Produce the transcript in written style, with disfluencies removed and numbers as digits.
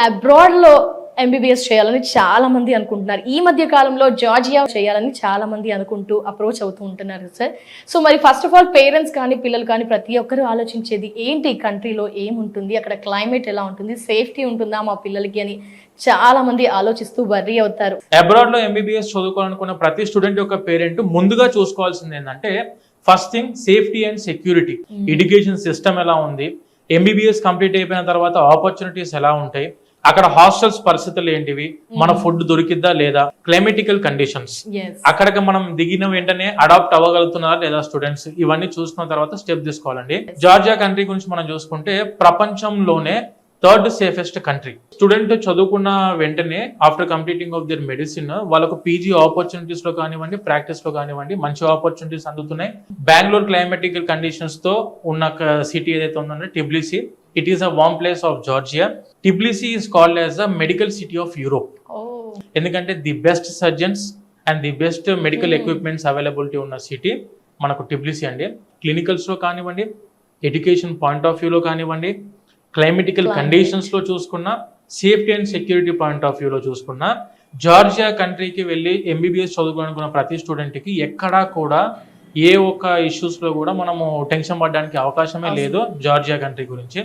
Abroad లో MBBS చేయాలని చాలా మంది అనుకుంటున్నారు. ఈ మధ్య కాలంలో జార్జియా చేయాలని చాలా మంది అనుకుంటూ అప్రోచ్ అవుతూ ఉంటున్నారు సార్. సో మరి ఫస్ట్ ఆఫ్ ఆల్ పేరెంట్స్ కానీ పిల్లలు కానీ ప్రతి ఒక్కరు ఆలోచించేది ఏంటి, కంట్రీలో ఏముంటుంది, అక్కడ క్లైమేట్ ఎలా ఉంటుంది, సేఫ్టీ ఉంటుందా మా పిల్లలకి అని చాలా మంది ఆలోచిస్తూ వర్రీ అవుతారు. అబ్రాడ్ లో ఎంబీబీఎస్ చదువుకోవాలనుకున్న ప్రతి స్టూడెంట్ యొక్క పేరెంట్ ముందుగా చూసుకోవాల్సింది ఏంటంటే first thing safety and security. Education system ఎలా ఉంది, ఎంబీబీఎస్ కంప్లీట్ అయిపోయిన తర్వాత ఆపర్చునిటీస్ ఎలా ఉంటాయి, అక్కడ హాస్టల్స్ పరిస్థితులు ఏంటివి, మన ఫుడ్ దొరికిద్దా లేదా, క్లైమేటికల్ కండిషన్స్, అక్కడికి మనం దిగిన వెంటనే అడాప్ట్ అవ్వగలుగుతున్నారా లేదా స్టూడెంట్స్, ఇవన్నీ చూసుకున్న తర్వాత స్టెప్ తీసుకోవాలండి. జార్జియా కంట్రీ గురించి మనం చూసుకుంటే ప్రపంచంలోనే థర్డ్ సేఫెస్ట్ కంట్రీ. స్టూడెంట్ చదువుకున్న వెంటనే ఆఫ్టర్ కంప్లీటింగ్ ఆఫ్ దిర్ మెడిసిన్ వాళ్ళకు పీజీ ఆపర్చునిటీస్ లో కానివ్వండి, ప్రాక్టీస్ లో కానివ్వండి మంచి ఆపర్చునిటీస్ అందుతున్నాయి. బెంగళూరు క్లైమాటికల్ కండిషన్స్ తో ఉన్న సిటీ ఏదైతే ఉందో Tbilisi, it is a warm place of Georgia. Tbilisi is called as a medical city of Europe. ఎందుకంటే the best surgeons and the best medical equipments availability ఉన్న సిటీ మనకు టిబ్లిసీ అండి. Clinicals లో కానివ్వండి, ఎడ్యుకేషన్ పాయింట్ ఆఫ్ వ్యూలో కానివ్వండి, climatical conditions లో చూసుకున్నా, safety and security point of వ్యూలో చూసుకున్నా, జార్జియా కంట్రీకి వెళ్ళి ఎంబీబీఎస్ చదువుకోవాలనుకున్న ప్రతి స్టూడెంట్ కి ఎక్కడా కూడా ఏ ఒక్క ఇష్యూస్ లో కూడా మనము టెన్షన్ పడడానికి అవకాశమే లేదు జార్జియా కంట్రీ గురించి.